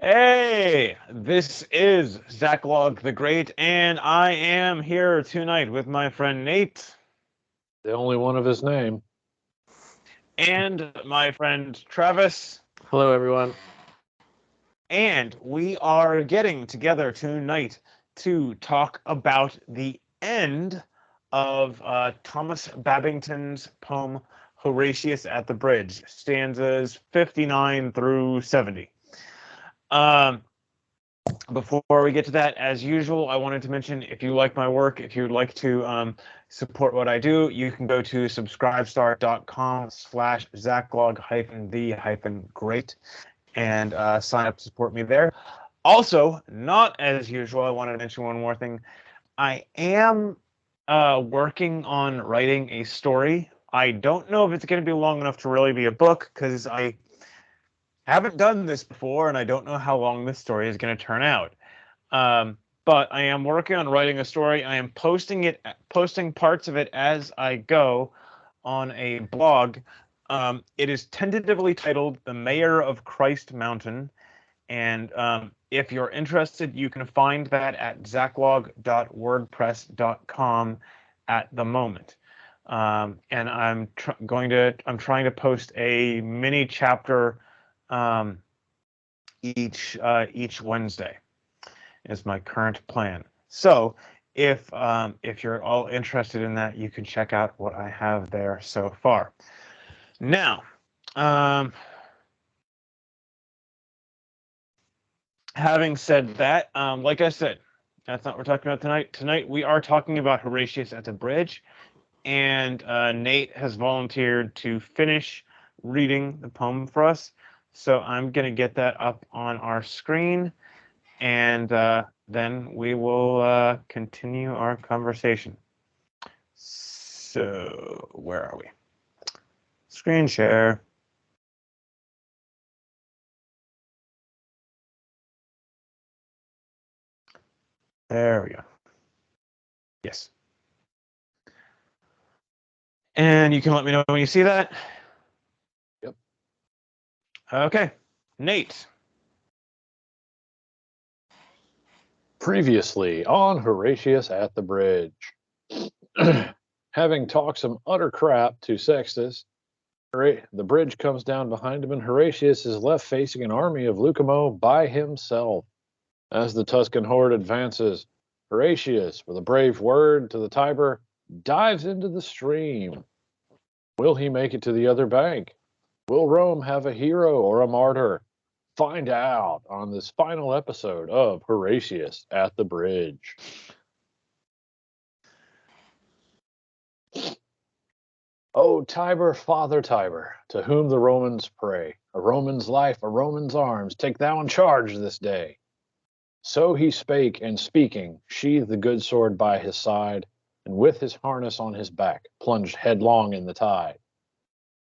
Hey, this is Zach Log the Great, and I am here tonight with my friend Nate The only one of his name. and my friend Travis. Hello, everyone. And we are getting together tonight to talk about the end of Thomas Babington's poem Horatius at the Bridge, stanzas 59 through 70. Before we get to that, as usual, I wanted to mention, if you like my work, if you'd like to support what I do, you can go to subscribestar.com/zachlog-the-great and sign up to support me there. Also, not as usual, I wanted to mention one more thing. I am working on writing a story. I don't know if it's going to be long enough to really be a book, because I haven't done this before, and I don't know how long this story is going to turn out. But I am working on writing a story. I am posting parts of it as I go on a blog. It is tentatively titled "The Mayor of Christ Mountain," and if you're interested, you can find that at zachlog.wordpress.com at the moment. And I'm trying to post a mini chapter each Wednesday is my current plan. So if you're all interested in that, you can check out what I have there so far. Now, having said that, like I said, that's not what we're talking about tonight. Tonight we are talking about Horatius at the Bridge, and Nate has volunteered to finish reading the poem for us. So I'm going to get that up on our screen, and then we will continue our conversation. So where are we? Screen share. There we go. Yes. And you can let me know when you see that. Yep. Okay. Nate. Previously on Horatius at the Bridge. Having talked some utter crap to Sextus, the bridge comes down behind him, and Horatius is left facing an army of Lucamo by himself. As the Tuscan horde advances, Horatius, with a brave word to the Tiber, dives into the stream. Will he make it to the other bank? Will Rome have a hero or a martyr? Find out on this final episode of Horatius at the Bridge. O Tiber, Father Tiber, to whom the Romans pray, a Roman's life, a Roman's arms, take thou in charge this day. So he spake, and speaking, sheathed the good sword by his side, and with his harness on his back, plunged headlong in the tide.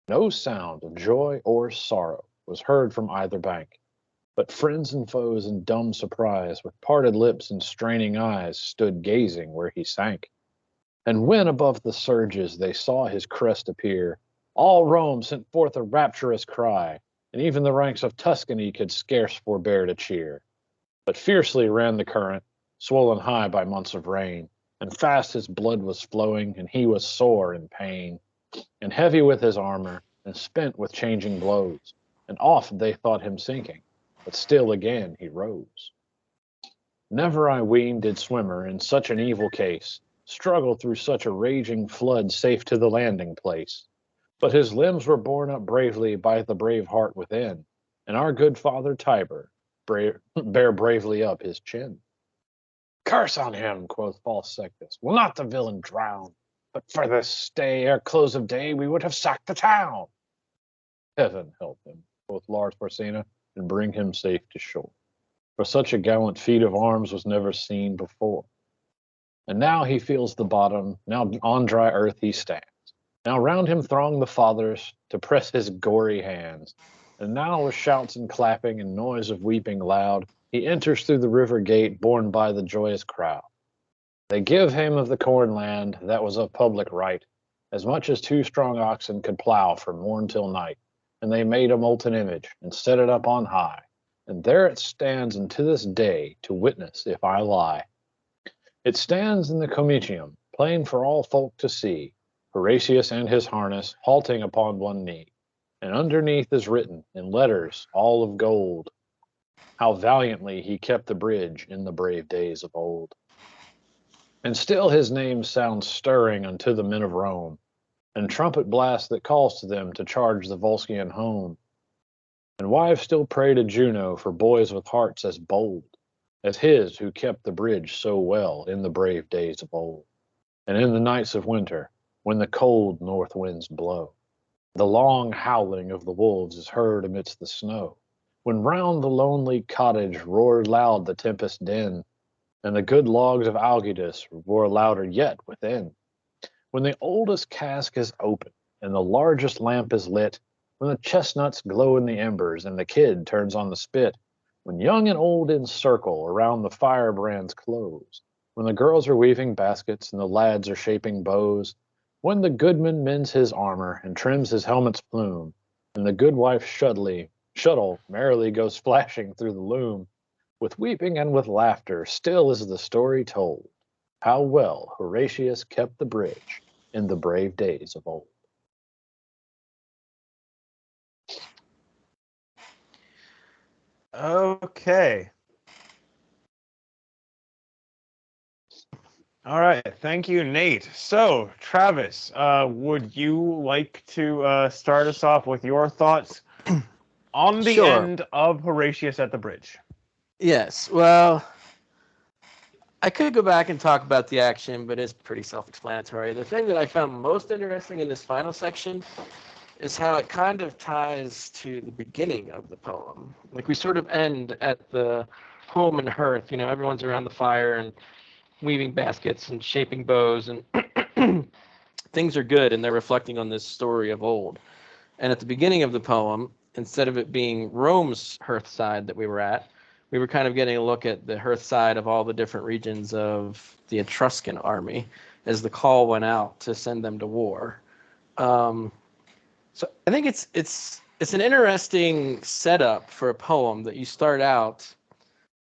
No sound of joy or sorrow was heard from either bank, but friends and foes in dumb surprise, with parted lips and straining eyes, stood gazing where he sank. And when above the surges they saw his crest appear, all Rome sent forth a rapturous cry, and even the ranks of Tuscany could scarce forbear to cheer. But fiercely ran the current, swollen high by months of rain, and fast his blood was flowing, and he was sore in pain, and heavy with his armor, and spent with changing blows, and oft they thought him sinking, but still again he rose. Never, I ween, did swimmer in such an evil case struggle through such a raging flood safe to the landing place. But his limbs were borne up bravely by the brave heart within, and our good father Tiber bare bravely up his chin. Curse on him, quoth false Sextus, will not the villain drown? But for this stay, ere close of day, we would have sacked the town. Heaven help him, quoth Lars Porsena, and bring him safe to shore. For such a gallant feat of arms was never seen before. And now he feels the bottom, now on dry earth he stands. Now round him throng the fathers to press his gory hands. And now with shouts and clapping and noise of weeping loud, he enters through the river gate borne by the joyous crowd. They give him of the corn land that was of public right, as much as 2 strong oxen could plow from morn till night. And they made a molten image and set it up on high, and there it stands unto this day to witness if I lie. It stands in the Comitium, plain for all folk to see, Horatius and his harness halting upon one knee, and underneath is written, in letters all of gold, how valiantly he kept the bridge in the brave days of old. And still his name sounds stirring unto the men of Rome, and trumpet blast that calls to them to charge the Volscian home. And wives still pray to Juno for boys with hearts as bold as his who kept the bridge so well in the brave days of old. And in the nights of winter, when the cold north winds blow, the long howling of the wolves is heard amidst the snow, when round the lonely cottage roared loud the tempest din, and the good logs of Algidus roar louder yet within. When the oldest cask is open, and the largest lamp is lit, when the chestnuts glow in the embers, and the kid turns on the spit, when young and old encircle around the firebrands close, when the girls are weaving baskets, and the lads are shaping bows, when the goodman mends his armor, and trims his helmet's plume, and the goodwife's shuttle merrily goes flashing through the loom, with weeping and with laughter, still is the story told, how well Horatius kept the bridge in the brave days of old. Okay. All right. Thank you, Nate. So, Travis, would you like to start us off with your thoughts on the Sure. end of Horatius at the bridge? Yes. Well, I could go back and talk about the action, but it's pretty self-explanatory. The thing that I found most interesting in this final section is how it kind of ties to the beginning of the poem. Like, we sort of end at the home and hearth. You know, everyone's around the fire and weaving baskets and shaping bows, and things are good, and they're reflecting on this story of old. And at the beginning of the poem, instead of it being Rome's hearth side that we were at, we were kind of getting a look at the hearth side of all the different regions of the Etruscan army as the call went out to send them to war. So I think it's an interesting setup for a poem that you start out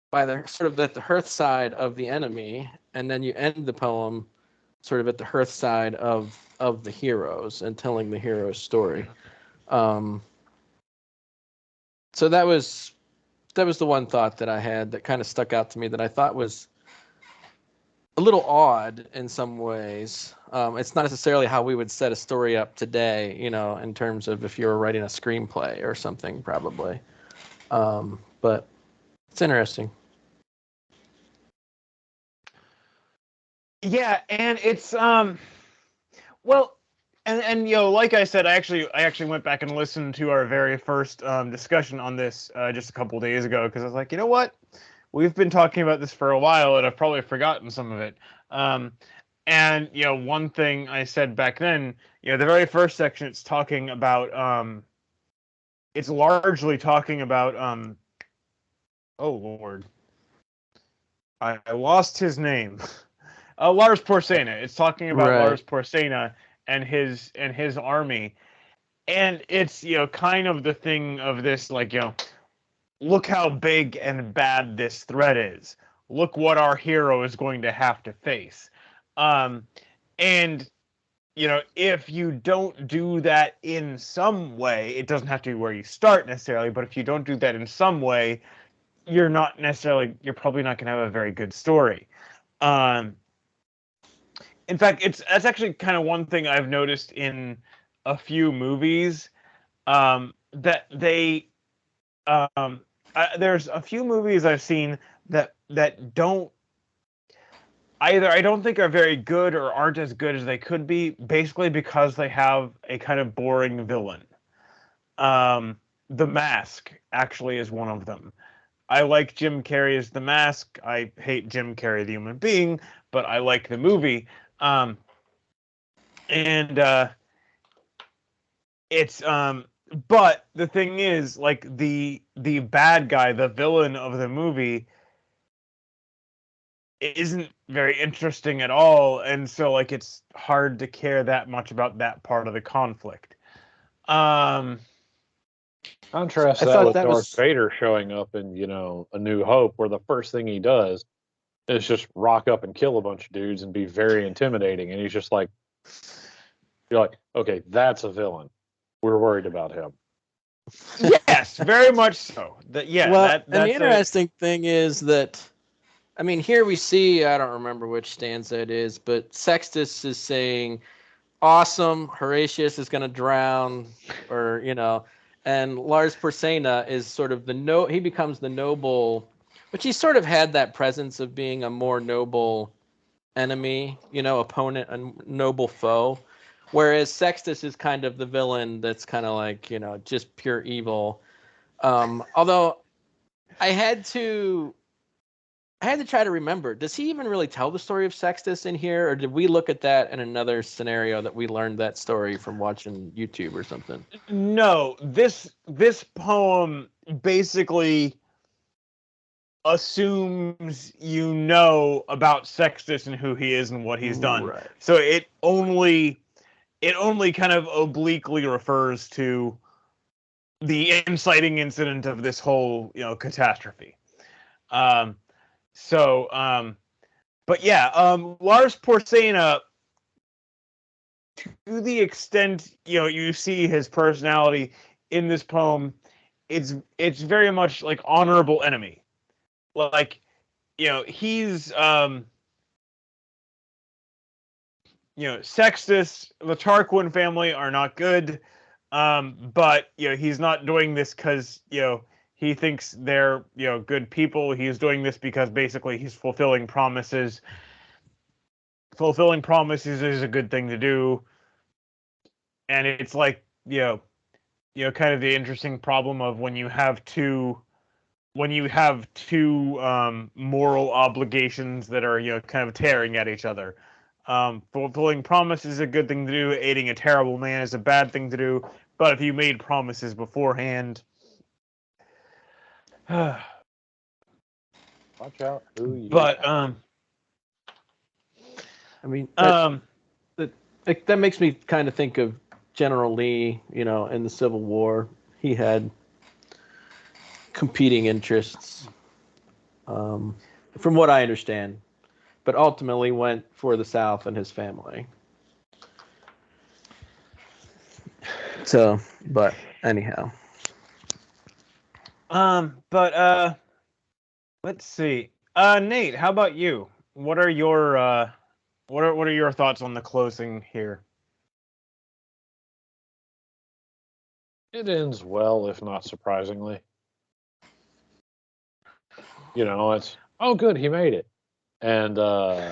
by the sort of at the hearth side of the enemy, and then you end the poem sort of at the hearth side of the heroes and telling the hero's story. So that was the one thought that I had that kind of stuck out to me that I thought was a little odd in some ways. It's not necessarily how we would set a story up today, you know, in terms of if you were writing a screenplay or something, probably. But it's interesting. Yeah, and it's well, and you know, like I said, I actually went back and listened to our very first discussion on this just a couple of days ago, because I was like, you know what, we've been talking about this for a while, and I've probably forgotten some of it. And you know, one thing I said back then, you know, the very first section, it's talking about it's largely talking about oh Lord, I lost his name. Lars Porsena. It's talking about Right. Lars Porsena and his army, and it's, you know, kind of the thing of this, like, you know, look how big and bad this threat is. Look what our hero is going to have to face. And you know, if you don't do that in some way, it doesn't have to be where you start necessarily, but if you don't do that in some way, you're probably not going to have a very good story. In fact, that's actually kind of one thing I've noticed in a few movies, that they there's a few movies I've seen that don't either, I don't think are very good or aren't as good as they could be, basically because they have a kind of boring villain. The Mask actually is one of them. I like Jim Carrey's The Mask. I hate Jim Carrey, the human being, but I like the movie. It's but the thing is, like, the bad guy, the villain of the movie, isn't very interesting at all, and so, like, it's hard to care that much about that part of the conflict. Contrast I that thought with that Darth was Vader showing up in, A New Hope, where the first thing he does is just rock up and kill a bunch of dudes and be very intimidating. And he's just like, you're like, okay, that's a villain. We're worried about him. Yes, very much so. and the That's interesting thing is that, I mean, here we see, I don't remember which stanza it is, but Sextus is saying, awesome, Horatius is going to drown, or, and Lars Porsena is sort of he becomes the noble, which he sort of had that presence of being a more noble enemy, opponent, a noble foe. Whereas Sextus is kind of the villain that's kind of like, just pure evil. Although I had to try to remember, does he even really tell the story of Sextus in here? Or did we look at that in another scenario that we learned that story from watching YouTube or something? No, this poem basically assumes about Sextus and who he is and what he's done. Right. So it only kind of obliquely refers to the inciting incident of this whole, catastrophe. But yeah, Lars Porsena, to the extent, you see his personality in this poem, it's very much like honorable enemy. Like, he's Sextus, the Tarquin family are not good, but he's not doing this because he thinks they're good people. He's doing this because basically he's fulfilling promises. Fulfilling promises is a good thing to do, and it's like kind of the interesting problem of when you have two moral obligations that are kind of tearing at each other. Fulfilling promises is a good thing to do. Aiding a terrible man is a bad thing to do. But if you made promises beforehand, Watch out who you. But I mean, that makes me kind of think of General Lee. In the Civil War, he had competing interests, from what I understand, but ultimately went for the South and his family. So, but anyhow. Let's see. Nate, how about you? What are your what are your thoughts on the closing here? It ends well, if not surprisingly. It's, oh, good, he made it. And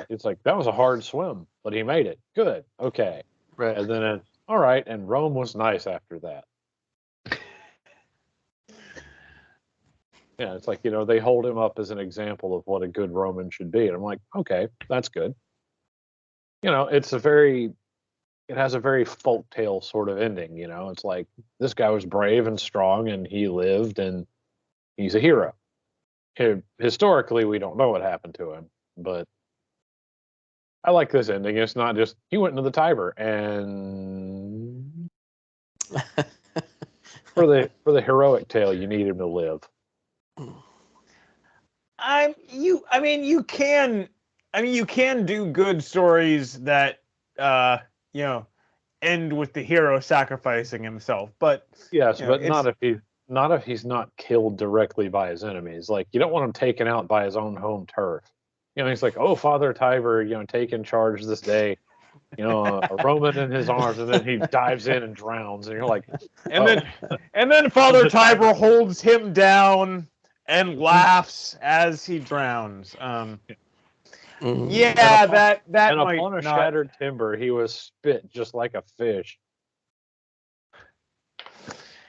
it's like, that was a hard swim, but he made it. Good. Okay. Right. And then it's, all right, and Rome was nice after that. Yeah, it's like, they hold him up as an example of what a good Roman should be. And I'm like, okay, that's good. It has a very folktale sort of ending. It's like, this guy was brave and strong and he lived and he's a hero. Historically, we don't know what happened to him, but I like this ending. It's not just, he went into the Tiber and for the heroic tale, you need him to live. You can do good stories that end with the hero sacrificing himself, but yes, but not if he's not killed directly by his enemies. Like, you don't want him taken out by his own home turf. He's like, oh, Father Tiber, taking charge this day, a Roman in his arms, and then he dives in and drowns, and you're like, and then Father Tiber holds him down and laughs as he drowns. Yeah, that and might upon a not... shattered timber, he was spit just like a fish.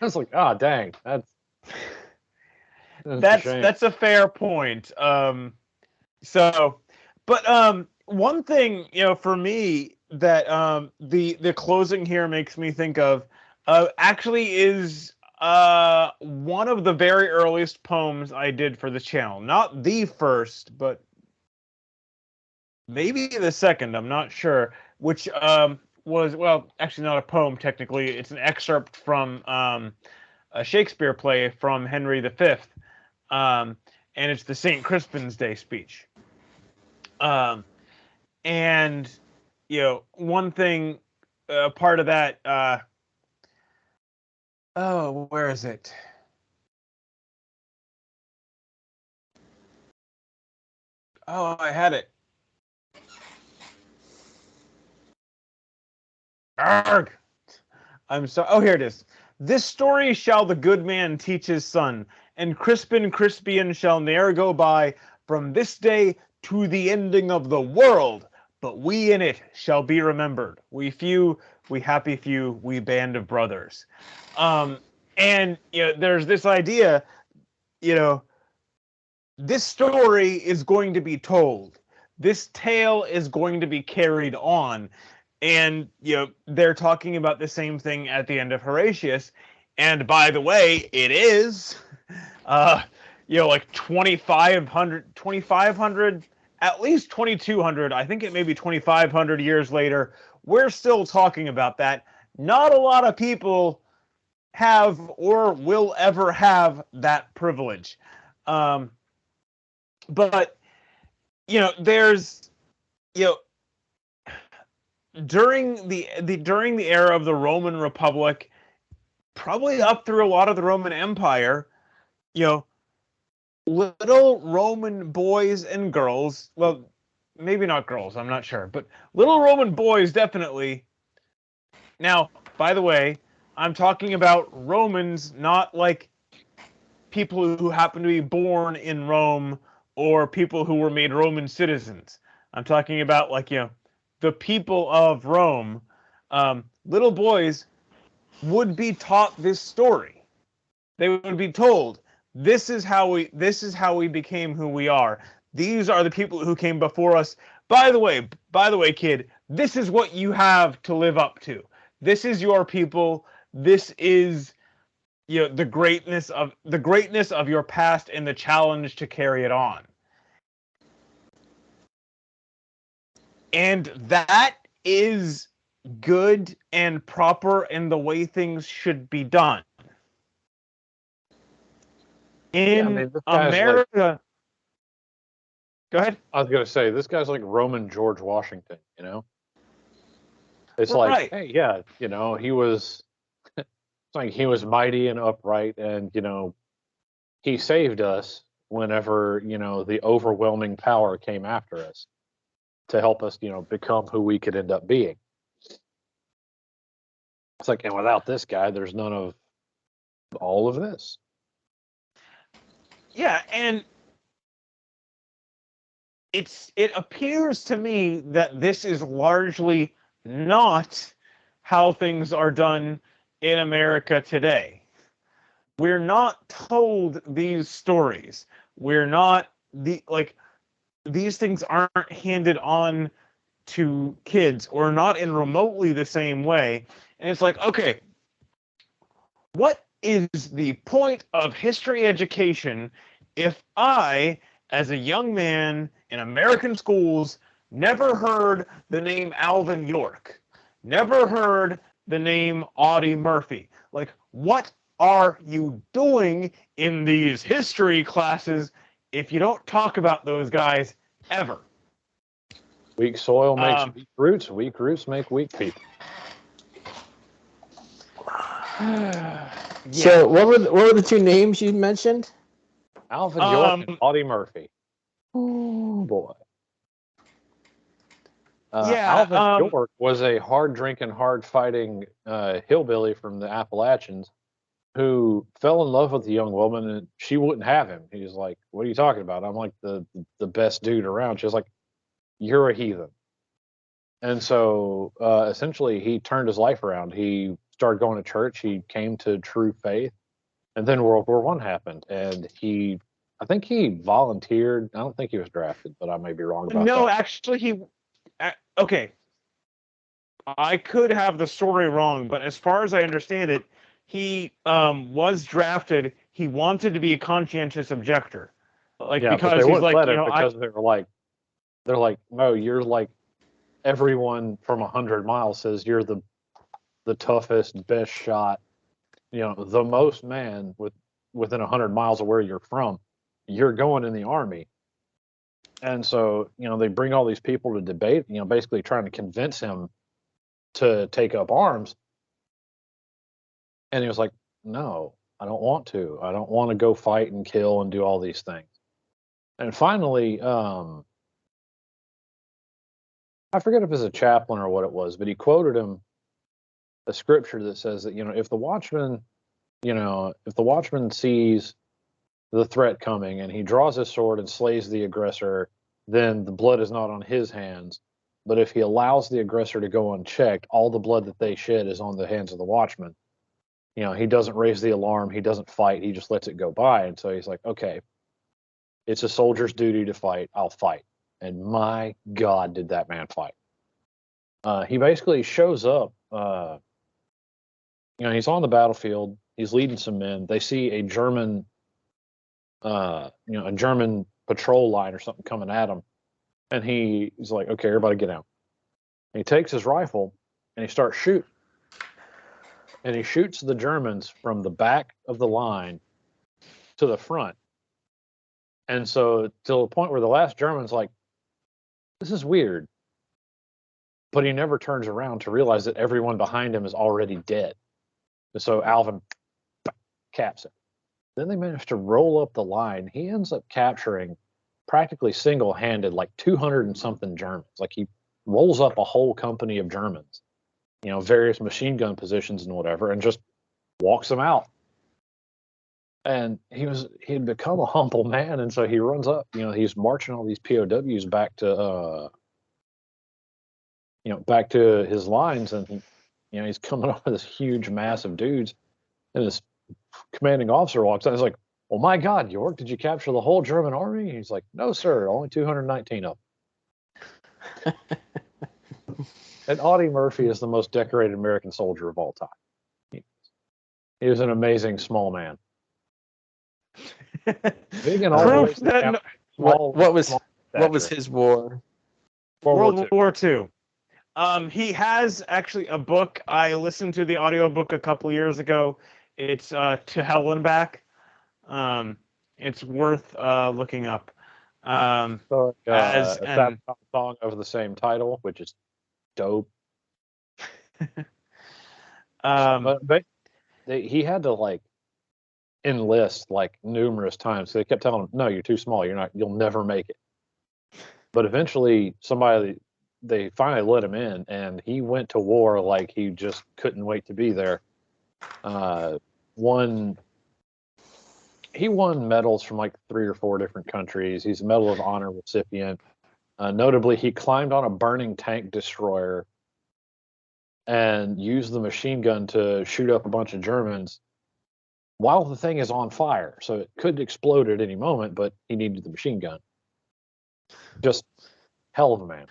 I was like, ah, dang, that's a fair point. One thing, for me that the closing here makes me think of actually is one of the very earliest poems I did for the channel. Not the first, but maybe the second, I'm not sure, which was, well, actually not a poem technically. It's an excerpt from a Shakespeare play from Henry V, and it's the St. Crispin's Day speech. And one thing, part of that. Where is it? Oh, I had it. Arg! I'm sorry. Oh, here it is. This story shall the good man teach his son, and Crispin Crispian shall ne'er go by from this day to the ending of the world. But we in it shall be remembered. We few, we happy few, we band of brothers. And there's this idea, this story is going to be told. This tale is going to be carried on. And, they're talking about the same thing at the end of Horatius. And by the way, it is, like 2,500, at least 2,200. I think it may be 2,500 years later. We're still talking about that. Not a lot of people have or will ever have that privilege. But there's during the era of the Roman Republic, probably up through a lot of the Roman Empire, little Roman boys and girls, well, maybe not girls, I'm not sure, but little Roman boys definitely. Now, by the way, I'm talking about Romans, not like people who happen to be born in Rome or people who were made Roman citizens. I'm talking about the people of Rome. Little boys would be taught this story. They would be told, this is how we became who we are. These are the people who came before us. By the way, kid, this is what you have to live up to. This is your people. This is the greatness of your past and the challenge to carry it on. And that is good and proper in the way things should be done. In America, go ahead. I was going to say, this guy's like Roman George Washington, It's like, right. hey, yeah, he was, it's like he was mighty and upright, and, he saved us whenever, the overwhelming power came after us to help us, become who we could end up being. It's like, and without this guy, there's none of all of this. Yeah, and it appears to me that this is largely not how things are done in America today. We're not told these stories. We're not these things aren't handed on to kids, or not in remotely the same way. And it's like, okay, what is the point of history education if I, as a young man in American schools, never heard the name Alvin York, never heard the name Audie Murphy? Like, what are you doing in these history classes if you don't talk about those guys ever? Weak soil makes weak roots. Weak roots make weak people. Yeah. So what were the two names you mentioned? Alvin York and Audie Murphy. Oh boy. Alvin York was a hard-drinking, hard-fighting hillbilly from the Appalachians who fell in love with a young woman, and she wouldn't have him. He's like, "What are you talking about? I'm like the best dude around." She was like, "You're a heathen." And so essentially he turned his life around. He started going to church. He came to true faith. And then World War I happened, and I think he volunteered. I don't think he was drafted, but I may be wrong about that. No, actually, okay. I could have the story wrong, but as far as I understand it, he was drafted. He wanted to be a conscientious objector, because they wouldn't let him because they're like, no, you're like everyone from 100 miles says you're the toughest, best shot. the most man within 100 miles of where you're from, you're going in the army. And so, they bring all these people to debate, basically trying to convince him to take up arms. And he was like, no, I don't want to. I don't want to go fight and kill and do all these things. And finally, I forget if it was a chaplain or what it was, but he quoted him a scripture that says that, if the watchman sees the threat coming and he draws his sword and slays the aggressor, then the blood is not on his hands. But if he allows the aggressor to go unchecked, all the blood that they shed is on the hands of the watchman. He doesn't raise the alarm. He doesn't fight. He just lets it go by. And so he's like, okay, it's a soldier's duty to fight. I'll fight. And my God, did that man fight. He basically shows up, he's on the battlefield. He's leading some men. They see a German, a German patrol line or something coming at him. And he's like, okay, everybody get out. And he takes his rifle and he starts shooting. And he shoots the Germans from the back of the line to the front. And so till the point where the last German's like, this is weird. But he never turns around to realize that everyone behind him is already dead. And so Alvin caps it. Then they manage to roll up the line. He ends up capturing practically single-handed like 200 and something Germans. Like he rolls up a whole company of Germans, various machine gun positions and whatever, and just walks them out. And he'd become a humble man, and so he runs up. He's marching all these POWs back to back to his lines, and he's coming up with this huge mass of dudes, and this commanding officer walks out. He's like, "Oh my God, York, did you capture the whole German army?" He's like, "No, sir, only 219 of them." And Audie Murphy is the most decorated American soldier of all time. He was an amazing small man. Big and all Proof that what was his war? World War II. He has actually a book. I listened to the audiobook a couple years ago. It's To Hell and Back. It's worth looking up. A song of the same title, which is dope. But he had to enlist numerous times. So they kept telling him, "No, you're too small. You'll never make it." But eventually, they finally let him in, and he went to war like he just couldn't wait to be there. He won medals from 3 or 4 different countries. He's a Medal of Honor recipient. Notably, he climbed on a burning tank destroyer and used the machine gun to shoot up a bunch of Germans while the thing is on fire. So it could explode at any moment, but he needed the machine gun. Just hell of a man.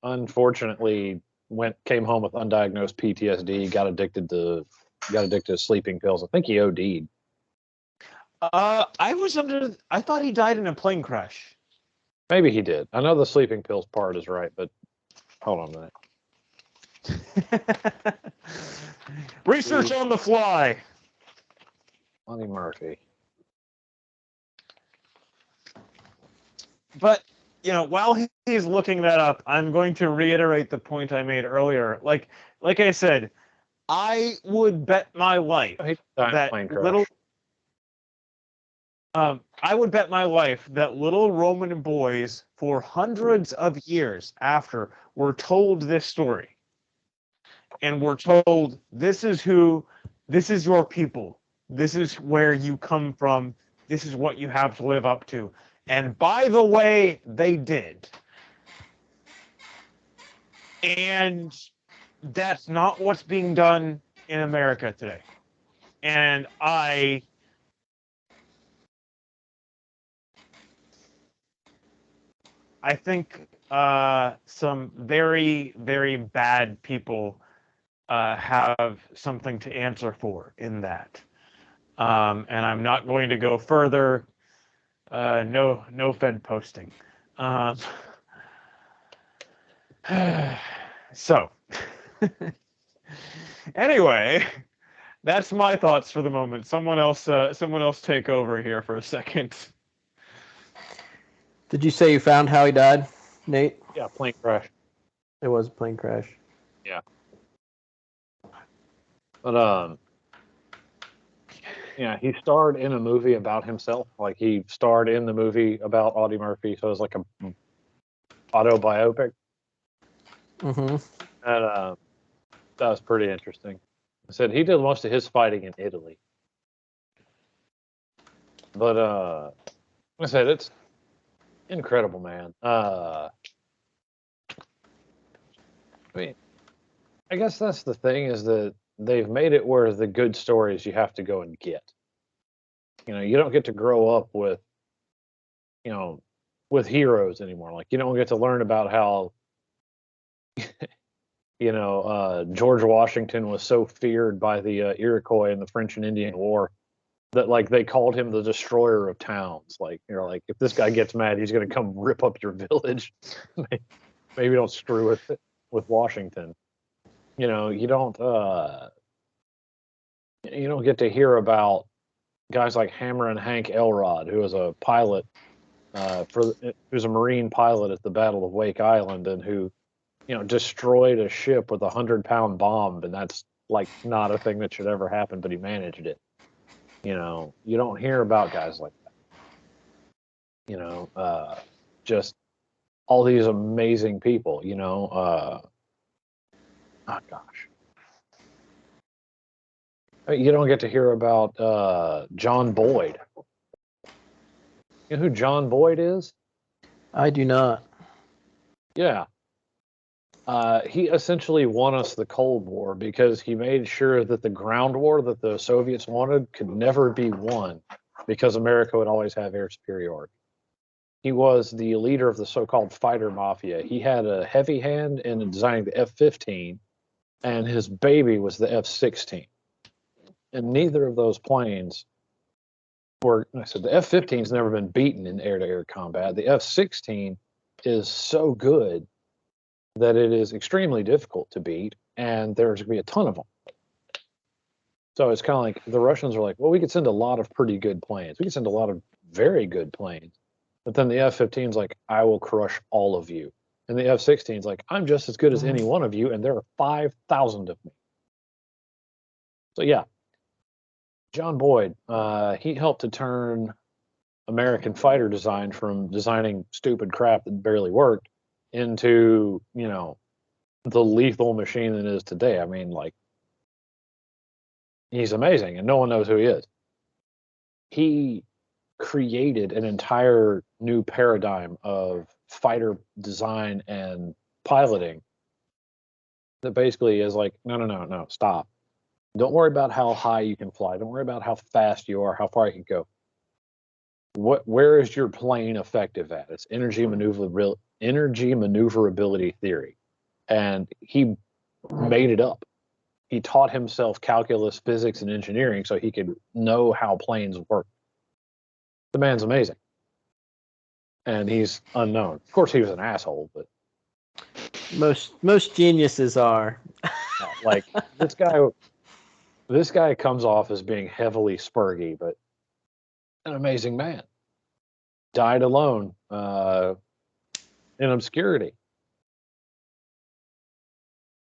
Unfortunately, came home with undiagnosed PTSD, got addicted to sleeping pills. I think he OD'd. I thought he died in a plane crash. Maybe he did. I know the sleeping pills part is right, but hold on a minute. Research on the fly. Audie Murphy. But, while he's looking that up, I'm going to reiterate the point I made earlier. Like I said, I would bet my life that little Roman boys for hundreds of years after were told this story. And were told, this is your people. This is where you come from. This is what you have to live up to. And by the way, they did. And that's not what's being done in America today. And I think some very, very bad people have something to answer for in that. And I'm not going to go further. No Fed posting. So, anyway, That's my thoughts for the moment. Someone else take over here for a second. Did you say you found how he died, Nate? Yeah, plane crash. It was a plane crash. Yeah. But yeah, he starred in a movie about himself. Like he starred in the movie about Audie Murphy, so it was like a autobiopic. Mm-hmm. And that was pretty interesting. I said he did most of his fighting in Italy. But like I said, it's incredible, man. I mean, I guess that's the thing, is that they've made it where the good stories you have to go and get. You know, you don't get to grow up with, you know, with heroes anymore. Like you don't get to learn about how, you know, George Washington was so feared by the Iroquois in the French and Indian War that like they called him the destroyer of towns. Like, you know, like if this guy gets mad, he's going to come rip up your village. Maybe don't screw with Washington. You know, you don't get to hear about guys like Hammer and Hank Elrod, who was a pilot who's a Marine pilot at the Battle of Wake Island, and who, you know, destroyed a ship with a 100-pound bomb, and that's like not a thing that should ever happen, but he managed it. You know, you don't hear about guys like that. You know, just all these amazing people. You know, oh gosh, you don't get to hear about John Boyd. You know who John Boyd is? I do not. Yeah. He essentially won us the Cold War because he made sure that the ground war that the Soviets wanted could never be won, because America would always have air superiority. He was the leader of the so-called fighter mafia. He had a heavy hand in designing the F-15, and his baby was the F-16. And neither of those planes were, I said, the F-15's never been beaten in air-to-air combat. The F-16 is so good that it is extremely difficult to beat, and there's going to be a ton of them. So it's kind of like the Russians are like, well, we could send a lot of pretty good planes. We could send a lot of very good planes. But then the F-15 is like, I will crush all of you. And the F-16 is like, I'm just as good as any one of you, and there are 5,000 of me. So yeah, John Boyd, he helped to turn American fighter design from designing stupid crap that barely worked into, you know, the lethal machine that it is today. I mean, like, he's amazing, and no one knows who he is. He created an entire new paradigm of fighter design and piloting that basically is like, no, stop. Don't worry about how high you can fly. Don't worry about how fast you are, how far you can go. Where is your plane effective at? It's energy maneuverability theory. And he made it up. He taught himself calculus, physics, and engineering so he could know how planes work. The man's amazing. And he's unknown. Of course, he was an asshole, but Most geniuses are. like this guy comes off as being heavily spurgy, but an amazing man. Died alone in obscurity.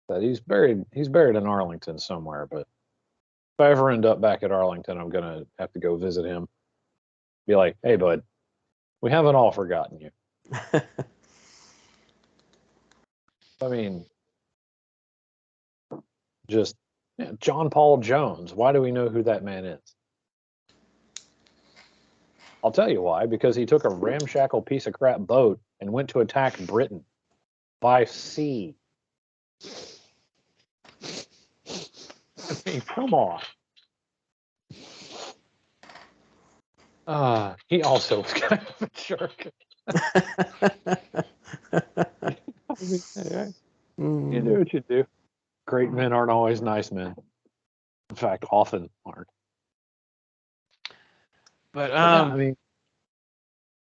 But he's buried in Arlington somewhere. But if I ever end up back at Arlington, I'm gonna have to go visit him. Be like, hey, bud, we haven't all forgotten you. I mean, just John Paul Jones. Why do we know who that man is? I'll tell you why. Because he took a ramshackle piece of crap boat and went to attack Britain by sea. I mean, come on. He also was kind of a jerk. You do what you do. Great men aren't always nice men. In fact, often aren't. But yeah, I mean,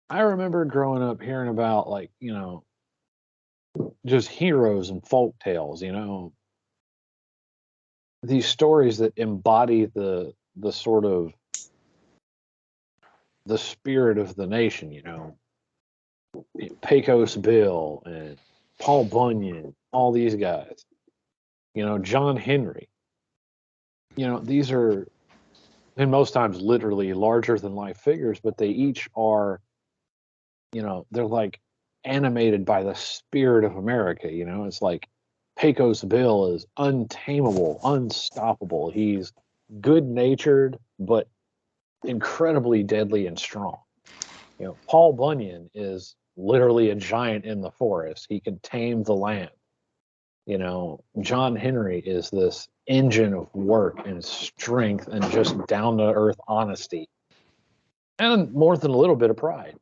I remember growing up hearing about, like, you know, just heroes and folk tales, you know. these stories that embody the sort of the spirit of the nation, you know, Pecos Bill and Paul Bunyan, all these guys, you know, John Henry, you know, these are, and most times literally larger than life figures, but they each are, you know, they're like animated by the spirit of America. You know, it's like Pecos Bill is untamable, unstoppable. He's good natured, but incredibly deadly and strong. You know, Paul Bunyan is literally a giant in the forest. He can tame the land. You know, John Henry is this engine of work and strength and just down to earth honesty, and more than a little bit of pride.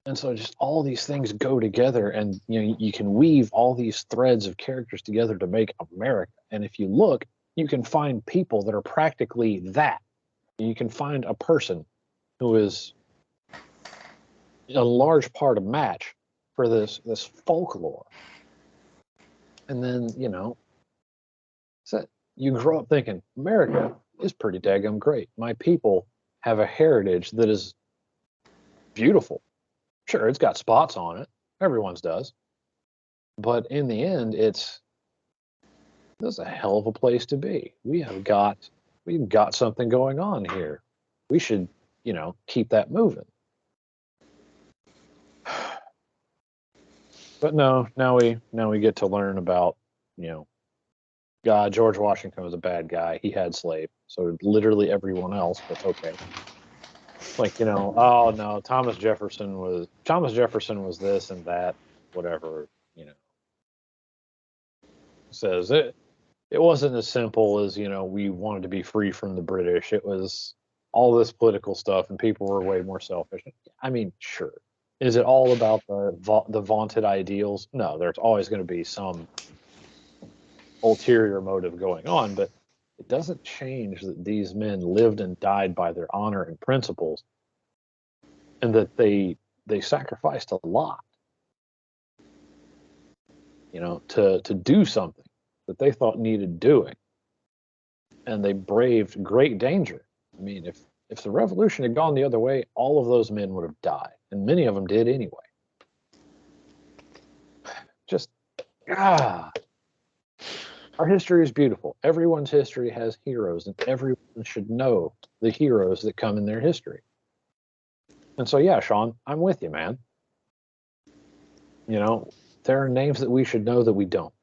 And so just all these things go together, and you know, you can weave all these threads of characters together to make America. And if you look, you can find people that are practically that. You can find a person who is a large part of match for this folklore. And then, you know, so you grow up thinking America is pretty daggum great. My people have a heritage that is beautiful. Sure, it's got spots on it. Everyone's does. But in the end, this is a hell of a place to be. We've got something going on here. We should, you know, keep that moving. But no, now we get to learn about, you know, God, George Washington was a bad guy. He had slaves. So literally everyone else, but okay. Like, you know, oh no, Thomas Jefferson was this and that, whatever, you know. Says it wasn't as simple as, you know, we wanted to be free from the British. It was all this political stuff, and people were way more selfish. I mean, sure. Is it all about the vaunted ideals? No, there's always going to be some ulterior motive going on, but it doesn't change that these men lived and died by their honor and principles, and that they sacrificed a lot, you know, to do something that they thought needed doing, and they braved great danger. I mean, if the revolution had gone the other way, all of those men would have died, and many of them did anyway. Just our history is beautiful. Everyone's history has heroes, and everyone should know the heroes that come in their history. And so, yeah, Sean, I'm with you, man. You know, there are names that we should know that we don't.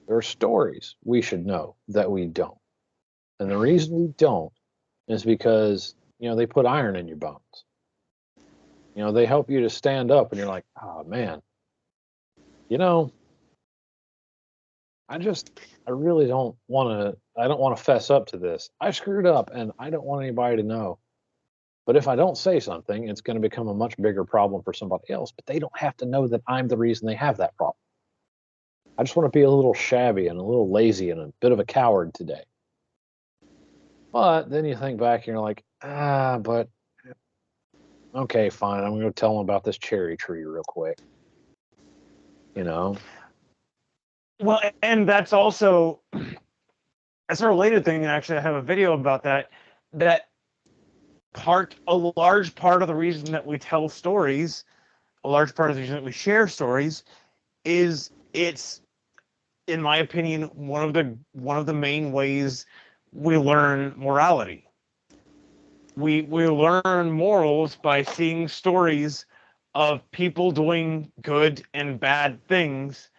There are stories we should know that we don't. And the reason we don't is because, you know, they put iron in your bones. You know, they help you to stand up, and you're like, oh, man, you know, I really don't want to fess up to this. I screwed up, and I don't want anybody to know. But if I don't say something, it's going to become a much bigger problem for somebody else. But they don't have to know that I'm the reason they have that problem. I just want to be a little shabby and a little lazy and a bit of a coward today. But then you think back and you're like, but okay, fine. I'm going to tell them about this cherry tree real quick. You know? Well, and that's a related thing. Actually, I have a video about that. A large part of the reason that we tell stories, a large part of the reason that we share stories, is it's, in my opinion, one of the main ways we learn morality. We learn morals by seeing stories of people doing good and bad things,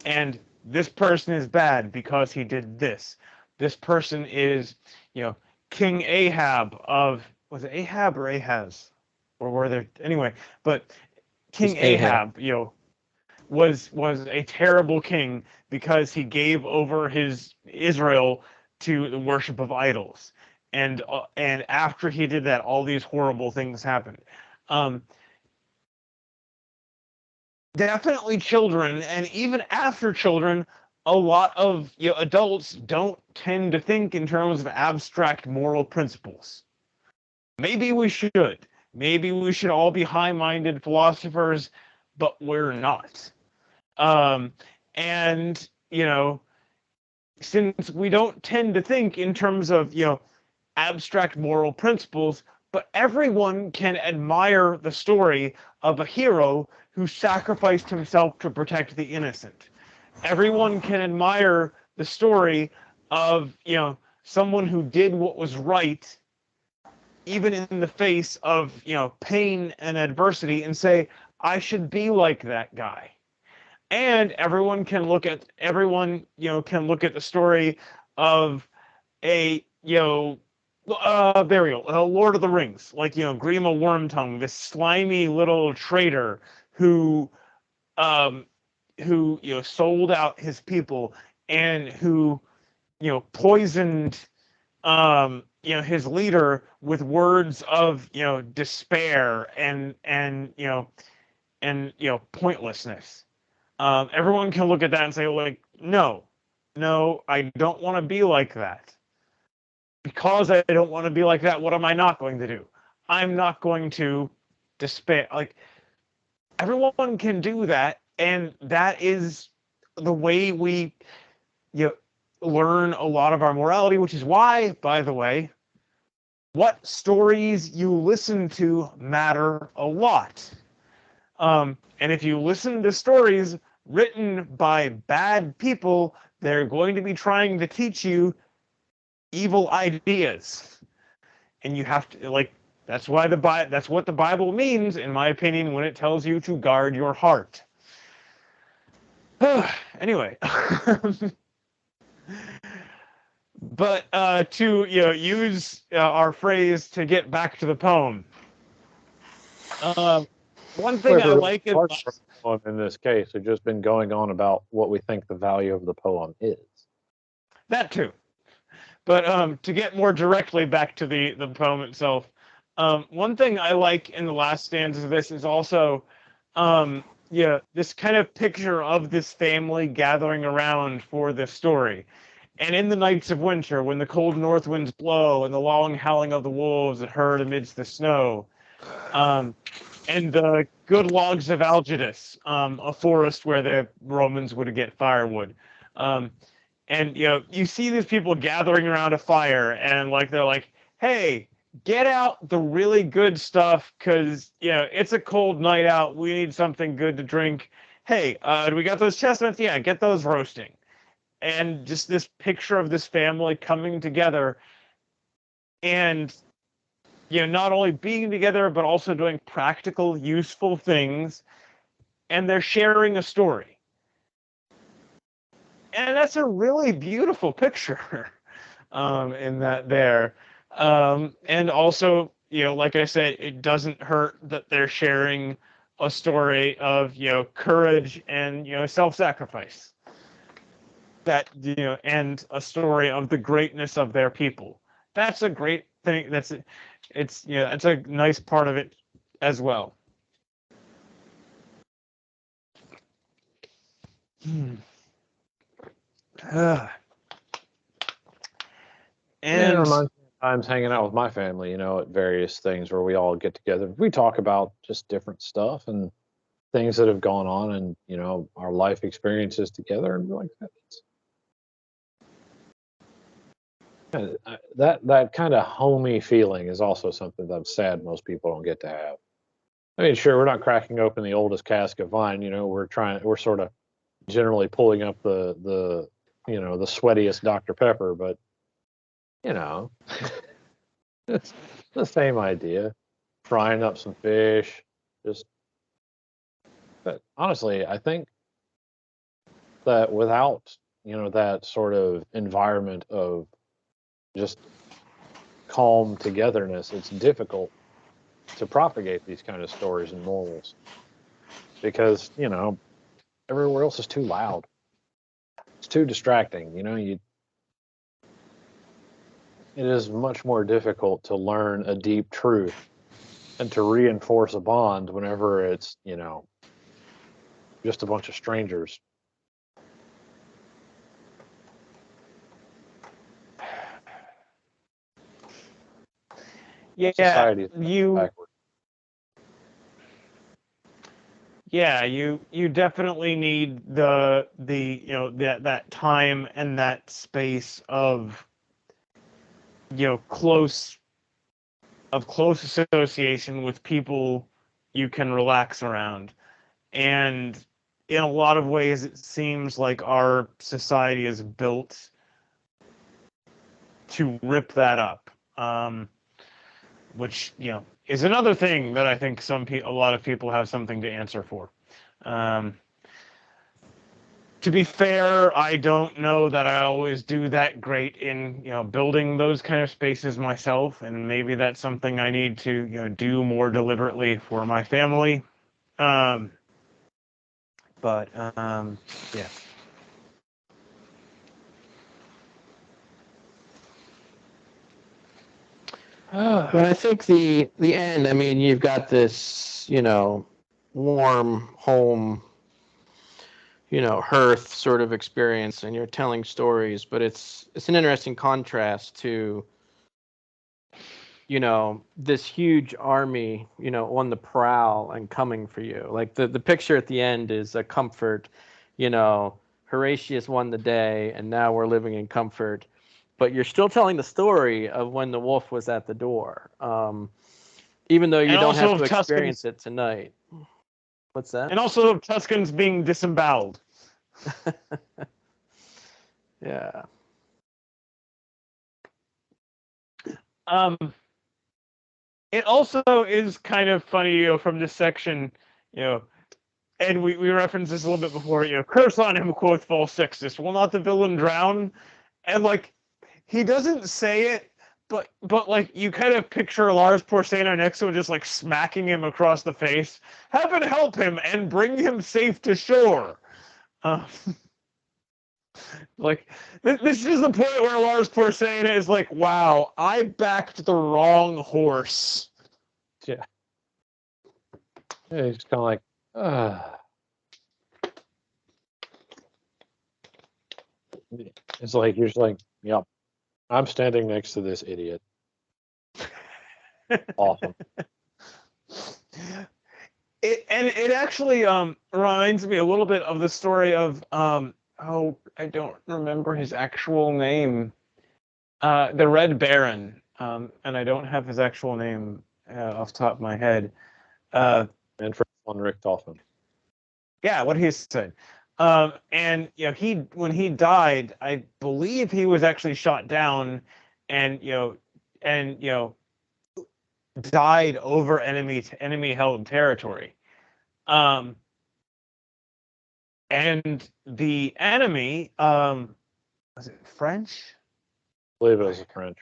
and this person is bad because he did this. This person is, you know, King Ahab of, was it Ahab or Ahaz? Or were there, anyway, but King Ahab, you know, was a terrible king because he gave over his Israel to the worship of idols. And after he did that, all these horrible things happened. Definitely children, and even after children, a lot of, you know, adults don't tend to think in terms of abstract moral principles. Maybe we should. Maybe we should all be high-minded philosophers, but we're not. And, you know, since we don't tend to think in terms of, abstract moral principles, but everyone can admire the story of a hero who sacrificed himself to protect the innocent. Everyone can admire the story of, someone who did what was right, even in the face of, pain and adversity, and say, I should be like that guy. And everyone can look at the story of a, burial, Lord of the Rings, like, Grima Wormtongue, this slimy little traitor who, um, sold out his people and who, poisoned, his leader with words of, despair and pointlessness. Everyone can look at that and say, like, no, I don't want to be like that. Because I don't want to be like that, what am I not going to do? I'm not going to despair. Like, everyone can do that, and that is the way we, learn a lot of our morality, which is why, by the way, what stories you listen to matter a lot. And if you listen to stories written by bad people, they're going to be trying to teach you evil ideas. And you have to, like, that's what the Bible means, in my opinion, when it tells you to guard your heart. Anyway. But to use our phrase to get back to the poem. One thing I like is in this case, we've just been going on about what we think the value of the poem is. That too. But to get more directly back to the poem itself, one thing I like in the last stanza of this is also, this kind of picture of this family gathering around for this story. And in the nights of winter, when the cold north winds blow and the long howling of the wolves are heard amidst the snow, and the good logs of Algidus, a forest where the Romans would get firewood. And you see these people gathering around a fire, and like they're like, "Hey, get out the really good stuff, because it's a cold night out. We need something good to drink. Hey, do we got those chestnuts? Yeah, get those roasting." And just this picture of this family coming together, and not only being together but also doing practical, useful things, and they're sharing a story. And that's a really beautiful picture, in that there. And also, like I said, it doesn't hurt that they're sharing a story of, courage and, self-sacrifice. That, and a story of the greatness of their people. That's a great thing. That's a nice part of it as well. And it reminds me of times hanging out with my family, at various things where we all get together. We talk about just different stuff and things that have gone on, and our life experiences together, and like that kind of homey feeling is also something that I'm sad most people don't get to have. I mean, sure, we're not cracking open the oldest cask of wine. We're sort of generally pulling up the the sweatiest Dr. Pepper, but it's the same idea. Frying up some fish, but honestly, I think that without, that sort of environment of just calm togetherness, it's difficult to propagate these kind of stories and morals because, everywhere else is too loud. It's too distracting. It is much more difficult to learn a deep truth and to reinforce a bond whenever it's, just a bunch of strangers. Yeah, Society is you backward. Yeah, you definitely need the that time and that space of close association with people you can relax around. And in a lot of ways, it seems like our society is built to rip that up. Which is another thing that I think a lot of people have something to answer for. Um, to be fair, I don't know that I always do that great in building those kind of spaces myself, and maybe that's something I need to do more deliberately for my family. But yeah. But I think the end. I mean, you've got this, warm home, hearth sort of experience, and you're telling stories. But it's an interesting contrast to, this huge army, on the prowl and coming for you. Like the picture at the end is a comfort. Horatius won the day, and now we're living in comfort. But you're still telling the story of when the wolf was at the door, even though you And don't also have to of experience it tonight. What's that? And also of Tuscans being disemboweled. Yeah. It also is kind of funny, from this section, and we referenced this a little bit before, curse on him, quoth false Sextus, will not the villain drown? And like, he doesn't say it, but like, you kind of picture Lars Porsena next to him just like smacking him across the face. Heaven help him and bring him safe to shore. Like, this is the point where Lars Porsena is like, wow, I backed the wrong horse. Yeah. Yeah, he's kind of like, It's like, you're just like, yep, I'm standing next to this idiot. Awesome. It actually reminds me a little bit of the story of I don't remember his actual name, the Red Baron, and I don't have his actual name off the top of my head. Manfred von Richthofen. Yeah, what he said. And when he died, I believe he was actually shot down, and died over enemy held territory. And the enemy, was it French? I believe it was French.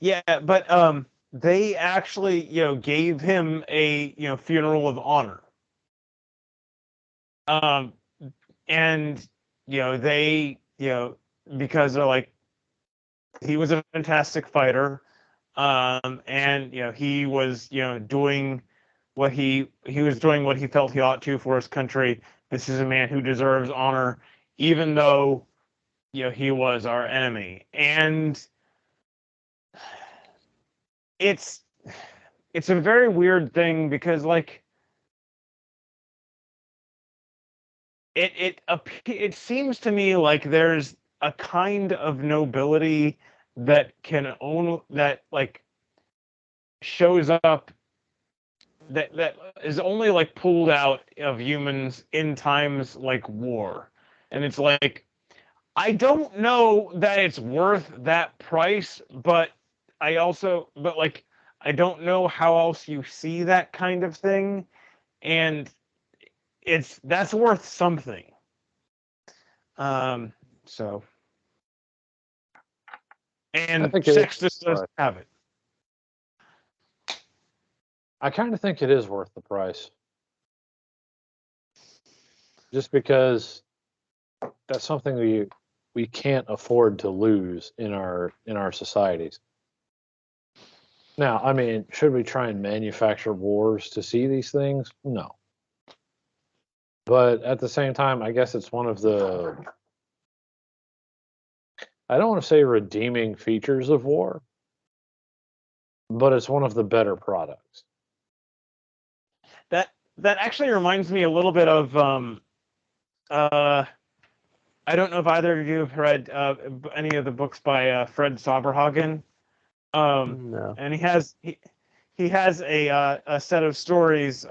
Yeah, but they actually gave him a funeral of honor. And they because they're like, he was a fantastic fighter, and he was doing what he was doing what he felt he ought to for his country. This is a man who deserves honor, even though he was our enemy. And it's a very weird thing, because like, it seems to me like there's a kind of nobility that like shows up, that is only like pulled out of humans in times like war. And it's like, I don't know that it's worth that price, but like, I don't know how else you see that kind of thing, and that's worth something. So, and Sextus doesn't have it. I kind of think it is worth the price, just because that's something we can't afford to lose in our societies. Now, I mean, should we try and manufacture wars to see these things? No. But at the same time, I guess it's one of the, I don't want to say redeeming features of war, but it's one of the better products. that actually reminds me a little bit of I don't know if either of you have read any of the books by Fred Soberhagen. No. And he has a set of stories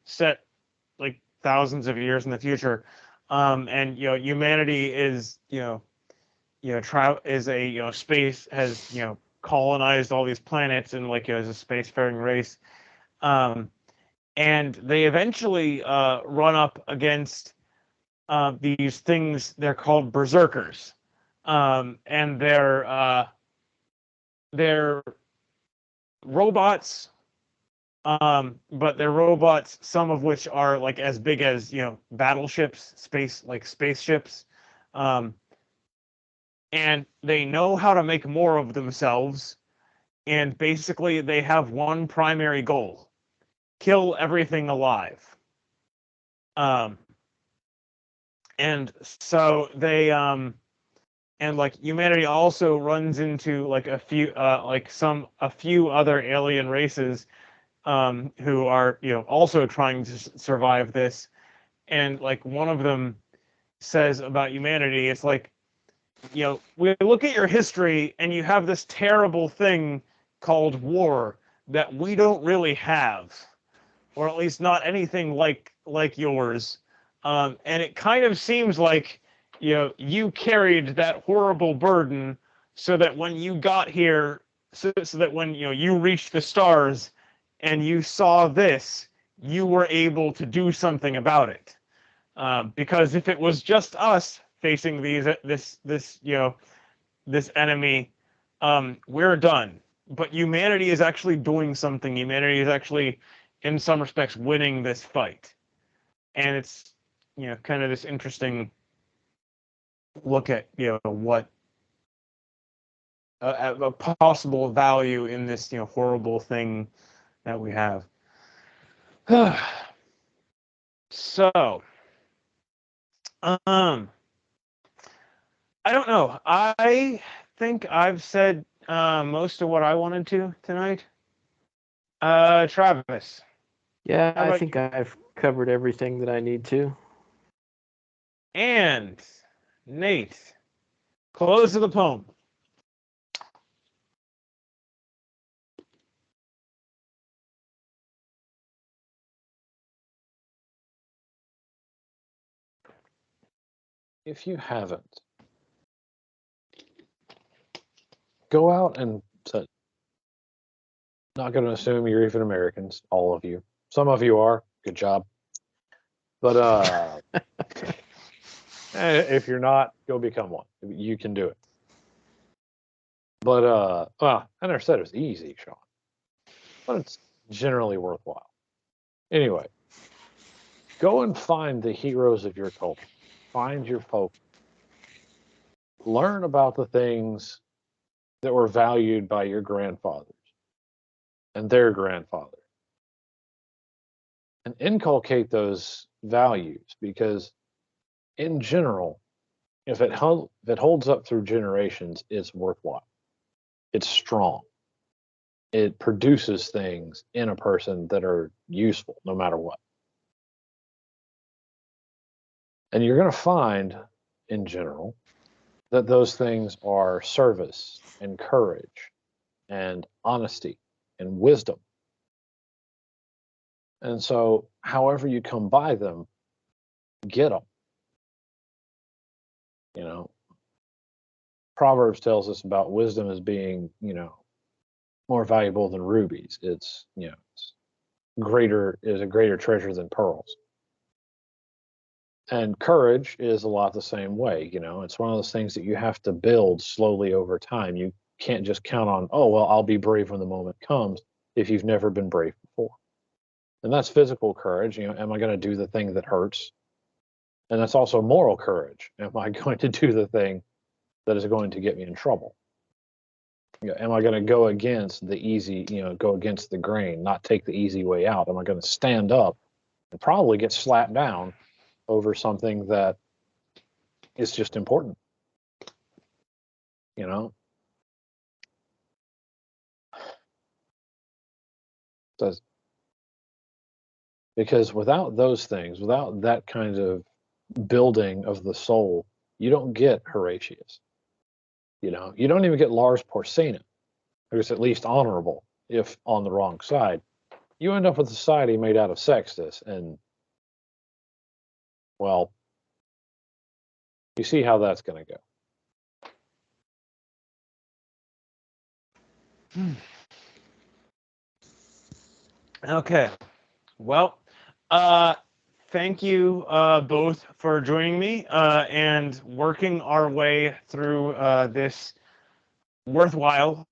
set like thousands of years in the future, and humanity is is a space has colonized all these planets and like as a spacefaring race, and they eventually run up against these things. They're called berserkers, and they're robots, but they're robots, some of which are like as big as battleships, spaceships, um, and they know how to make more of themselves. And basically, they have one primary goal: kill everything alive. Um, and so they and like humanity also runs into like a few other alien races who are also trying to survive this. And like one of them says about humanity, it's like we look at your history and you have this terrible thing called war that we don't really have, or at least not anything like yours. And it kind of seems like you carried that horrible burden so that when you got here, so that when you reached the stars and you saw this, you were able to do something about it. Because if it was just us facing this enemy, we're done. But humanity is actually doing something. Humanity is actually, in some respects, winning this fight, and it's kind of this interesting look at what a possible value in this horrible thing that we have. So, I don't know. I think I've said most of what I wanted to tonight. Travis. Yeah, How I about think you? I've covered everything that I need to. And Nate. Close of the poem. If you haven't, go out and not going to assume you're even Americans, all of you. Some of you are. Good job. But if you're not, go become one. You can do it. But I never said it was easy, Sean. But it's generally worthwhile. Anyway, go and find the heroes of your culture. Find your folk. Learn about the things that were valued by your grandfathers and their grandfather. And inculcate those values, because in general, if it holds up through generations, it's worthwhile. It's strong. It produces things in a person that are useful no matter what. And you're going to find, in general, that those things are service and courage and honesty and wisdom. And so, however you come by them, get them. Proverbs tells us about wisdom as being, more valuable than rubies. It's a greater treasure than pearls. And courage is a lot the same way. It's one of those things that you have to build slowly over time. You can't just count on, oh, well, I'll be brave when the moment comes, if you've never been brave before. And that's physical courage. Am I going to do the thing that hurts? And that's also moral courage. Am I going to do the thing that is going to get me in trouble? Am I going to go against the easy, go against the grain, not take the easy way out? Am I going to stand up and probably get slapped down over something that is just important? Says Because without those things, without that kind of building of the soul, you don't get Horatius. You know, you don't even get Lars Porsena, who's at least honorable, if on the wrong side. You end up with a society made out of Sextus, and, well, you see how that's going to go. Okay. Well, thank you both for joining me and working our way through this worthwhile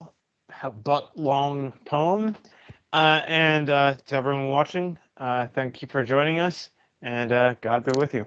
but long poem. And to everyone watching, thank you for joining us, and God be with you.